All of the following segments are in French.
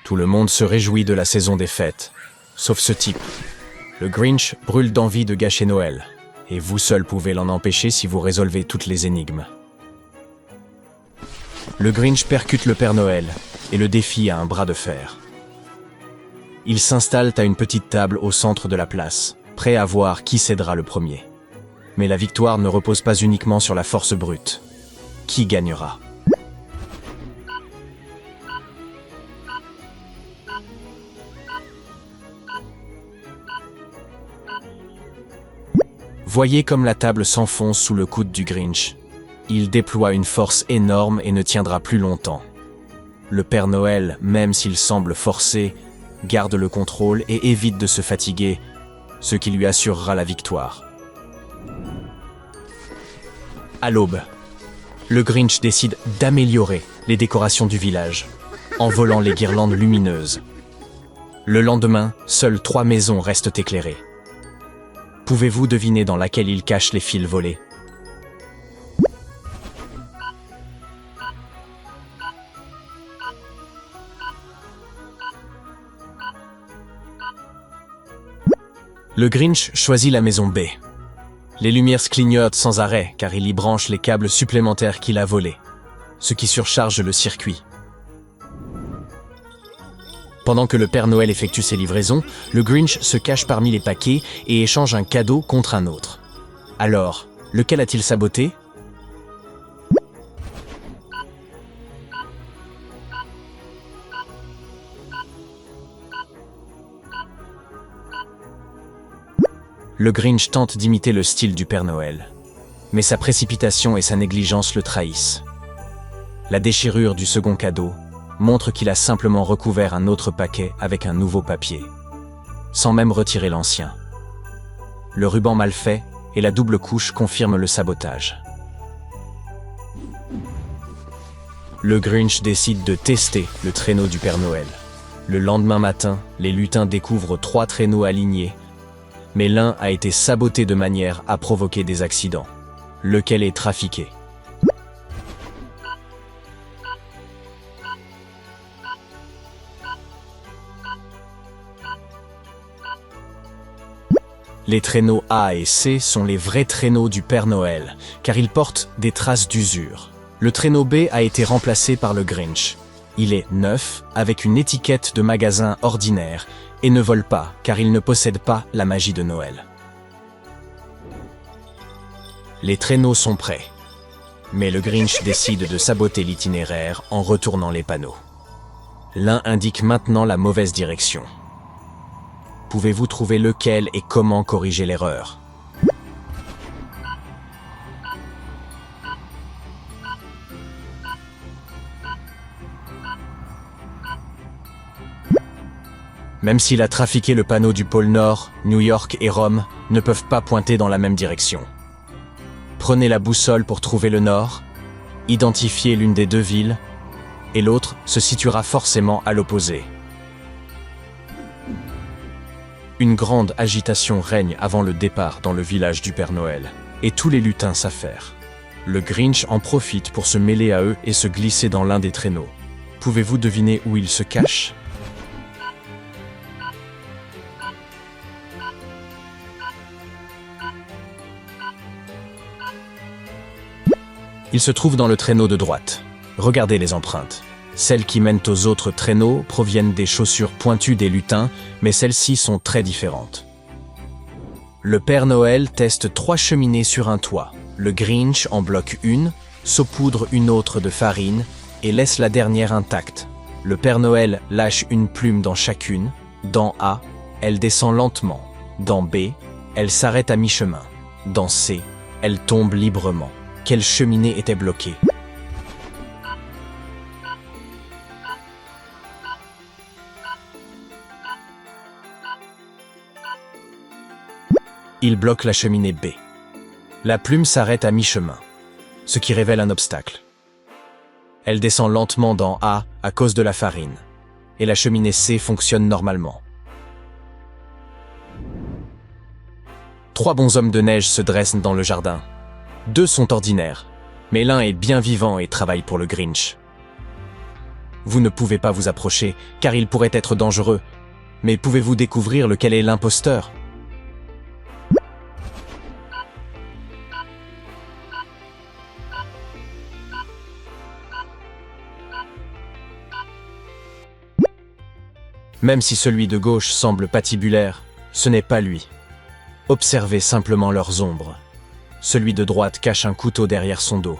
Tout le monde se réjouit de la saison des fêtes, sauf ce type. Le Grinch brûle d'envie de gâcher Noël, et vous seul pouvez l'en empêcher si vous résolvez toutes les énigmes. Le Grinch percute le Père Noël et le défie à un bras de fer. Il s'installe à une petite table au centre de la place, prêt à voir qui cédera le premier. Mais la victoire ne repose pas uniquement sur la force brute. Qui gagnera ? Voyez comme la table s'enfonce sous le coude du Grinch. Il déploie une force énorme et ne tiendra plus longtemps. Le Père Noël, même s'il semble forcé, garde le contrôle et évite de se fatiguer, ce qui lui assurera la victoire. À l'aube, le Grinch décide d'améliorer les décorations du village, en volant les guirlandes lumineuses. Le lendemain, seules 3 maisons restent éclairées. Pouvez-vous deviner dans laquelle il cache les fils volés ? Le Grinch choisit la maison B. Les lumières clignotent sans arrêt car il y branche les câbles supplémentaires qu'il a volés, ce qui surcharge le circuit. Pendant que le Père Noël effectue ses livraisons, le Grinch se cache parmi les paquets et échange un cadeau contre un autre. Alors, lequel a-t-il saboté ? Le Grinch tente d'imiter le style du Père Noël, mais sa précipitation et sa négligence le trahissent. La déchirure du second cadeau montre qu'il a simplement recouvert un autre paquet avec un nouveau papier, sans même retirer l'ancien. Le ruban mal fait et la double couche confirment le sabotage. Le Grinch décide de tester le traîneau du Père Noël. Le lendemain matin, les lutins découvrent 3 traîneaux alignés, mais l'un a été saboté de manière à provoquer des accidents. Lequel est trafiqué ? Les traîneaux A et C sont les vrais traîneaux du Père Noël, car ils portent des traces d'usure. Le traîneau B a été remplacé par le Grinch. Il est neuf, avec une étiquette de magasin ordinaire, et ne vole pas, car il ne possède pas la magie de Noël. Les traîneaux sont prêts, mais le Grinch décide de saboter l'itinéraire en retournant les panneaux. L'un indique maintenant la mauvaise direction. Pouvez-vous trouver lequel et comment corriger l'erreur ? Même s'il a trafiqué le panneau du pôle Nord, New York et Rome ne peuvent pas pointer dans la même direction. Prenez la boussole pour trouver le Nord, identifiez l'une des 2 villes, et l'autre se situera forcément à l'opposé. Une grande agitation règne avant le départ dans le village du Père Noël, et tous les lutins s'affairent. Le Grinch en profite pour se mêler à eux et se glisser dans l'un des traîneaux. Pouvez-vous deviner où il se cache ? Il se trouve dans le traîneau de droite. Regardez les empreintes. Celles qui mènent aux autres traîneaux proviennent des chaussures pointues des lutins, mais celles-ci sont très différentes. Le Père Noël teste 3 cheminées sur un toit. Le Grinch en bloque une, saupoudre une autre de farine et laisse la dernière intacte. Le Père Noël lâche une plume dans chacune. Dans A, elle descend lentement. Dans B, elle s'arrête à mi-chemin. Dans C, elle tombe librement. Quelle cheminée était bloquée ? Il bloque la cheminée B. La plume s'arrête à mi-chemin, ce qui révèle un obstacle. Elle descend lentement dans A à cause de la farine, et la cheminée C fonctionne normalement. 3 bonshommes de neige se dressent dans le jardin. 2 sont ordinaires, mais l'un est bien vivant et travaille pour le Grinch. Vous ne pouvez pas vous approcher, car il pourrait être dangereux. Mais pouvez-vous découvrir lequel est l'imposteur? Même si celui de gauche semble patibulaire, ce n'est pas lui. Observez simplement leurs ombres. Celui de droite cache un couteau derrière son dos.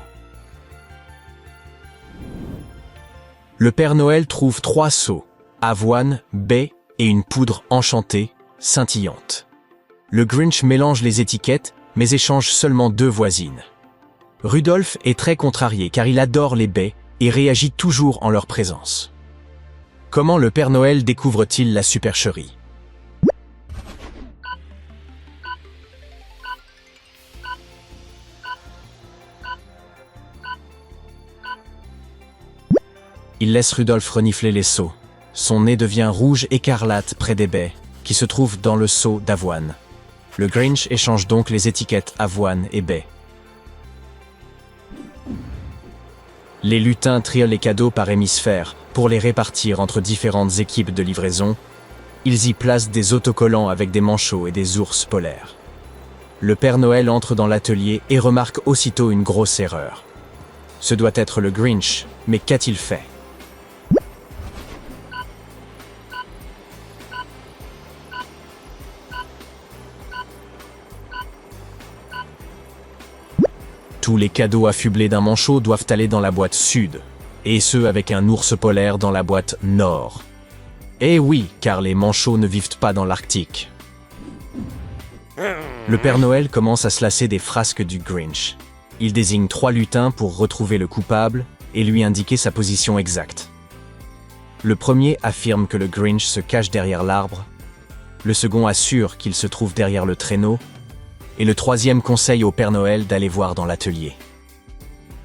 Le Père Noël trouve 3 seaux, avoine, baie et une poudre enchantée, scintillante. Le Grinch mélange les étiquettes, mais échange seulement 2 voisines. Rudolph est très contrarié car il adore les baies et réagit toujours en leur présence. Comment le Père Noël découvre-t-il la supercherie? Il laisse Rudolph renifler les seaux. Son nez devient rouge écarlate près des baies, qui se trouvent dans le seau d'avoine. Le Grinch échange donc les étiquettes avoine et baie. Les lutins trient les cadeaux par hémisphère pour les répartir entre différentes équipes de livraison. Ils y placent des autocollants avec des manchots et des ours polaires. Le Père Noël entre dans l'atelier et remarque aussitôt une grosse erreur. Ce doit être le Grinch, mais qu'a-t-il fait? Tous les cadeaux affublés d'un manchot doivent aller dans la boîte sud, et ceux avec un ours polaire dans la boîte nord. Eh oui, car les manchots ne vivent pas dans l'Arctique. Le Père Noël commence à se lasser des frasques du Grinch. Il désigne 3 lutins pour retrouver le coupable et lui indiquer sa position exacte. Le premier affirme que le Grinch se cache derrière l'arbre, le second assure qu'il se trouve derrière le traîneau, et le troisième conseille au Père Noël d'aller voir dans l'atelier.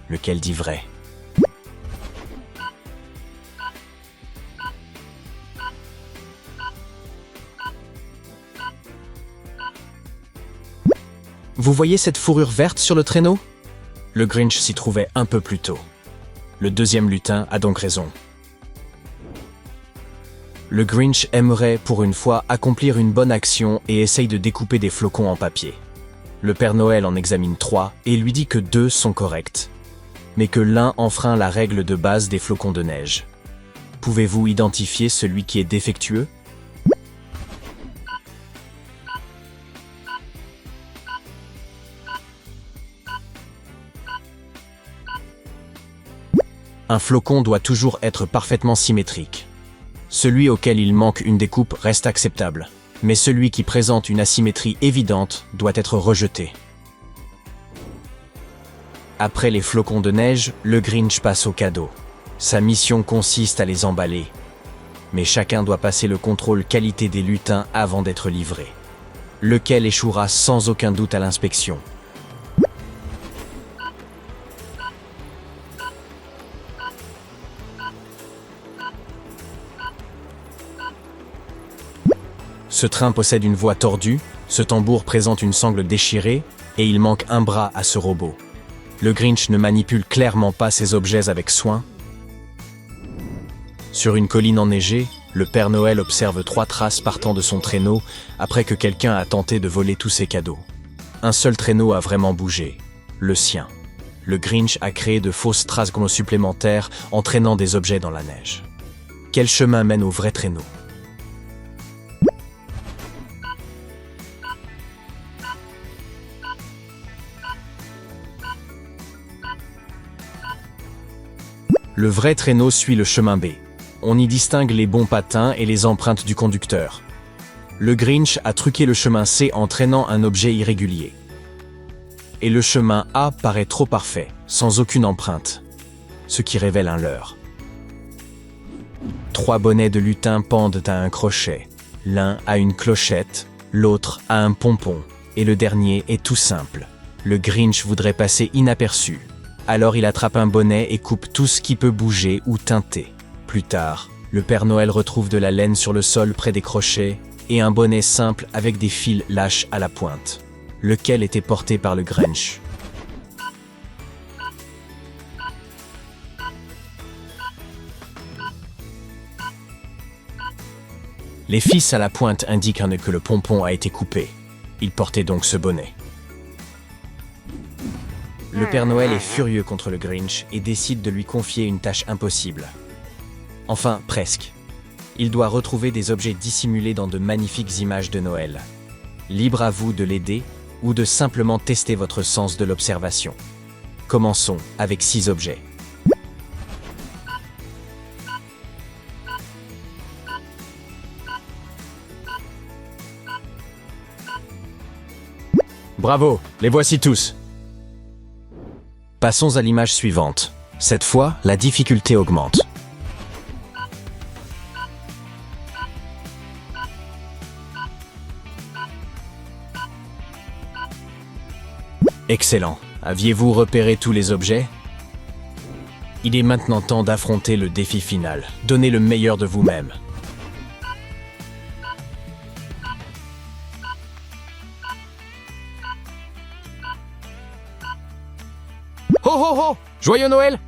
Lequel dit vrai? Vous voyez cette fourrure verte sur le traîneau? Le Grinch s'y trouvait un peu plus tôt. Le deuxième lutin a donc raison. Le Grinch aimerait, pour une fois, accomplir une bonne action et essaye de découper des flocons en papier. Le Père Noël en examine 3 et lui dit que 2 sont corrects, mais que l'un enfreint la règle de base des flocons de neige. Pouvez-vous identifier celui qui est défectueux? Un flocon doit toujours être parfaitement symétrique. Celui auquel il manque une découpe reste acceptable, mais celui qui présente une asymétrie évidente doit être rejeté. Après les flocons de neige, le Grinch passe aux cadeaux. Sa mission consiste à les emballer. Mais chacun doit passer le contrôle qualité des lutins avant d'être livré, lequel échouera sans aucun doute à l'inspection. Ce train possède une voie tordue, ce tambour présente une sangle déchirée, et il manque un bras à ce robot. Le Grinch ne manipule clairement pas ces objets avec soin. Sur une colline enneigée, le Père Noël observe 3 traces partant de son traîneau après que quelqu'un a tenté de voler tous ses cadeaux. Un seul traîneau a vraiment bougé, le sien. Le Grinch a créé de fausses traces supplémentaires en traînant des objets dans la neige. Quel chemin mène au vrai traîneau? Le vrai traîneau suit le chemin B. On y distingue les bons patins et les empreintes du conducteur. Le Grinch a truqué le chemin C en traînant un objet irrégulier. Et le chemin A paraît trop parfait, sans aucune empreinte, ce qui révèle un leurre. 3 bonnets de lutin pendent à un crochet. L'un a une clochette, l'autre a un pompon, et le dernier est tout simple. Le Grinch voudrait passer inaperçu. Alors il attrape un bonnet et coupe tout ce qui peut bouger ou teinter. Plus tard, le Père Noël retrouve de la laine sur le sol près des crochets et un bonnet simple avec des fils lâches à la pointe, lequel était porté par le Grinch. Les fils à la pointe indiquent que le pompon a été coupé. Il portait donc ce bonnet. Le Père Noël est furieux contre le Grinch et décide de lui confier une tâche impossible. Enfin, presque. Il doit retrouver des objets dissimulés dans de magnifiques images de Noël. Libre à vous de l'aider ou de simplement tester votre sens de l'observation. Commençons avec 6 objets. Bravo, les voici tous. Passons à l'image suivante. Cette fois, la difficulté augmente. Excellent. Aviez-vous repéré tous les objets? Il est maintenant temps d'affronter le défi final. Donnez le meilleur de vous-même. Ho ho ho! Joyeux Noël!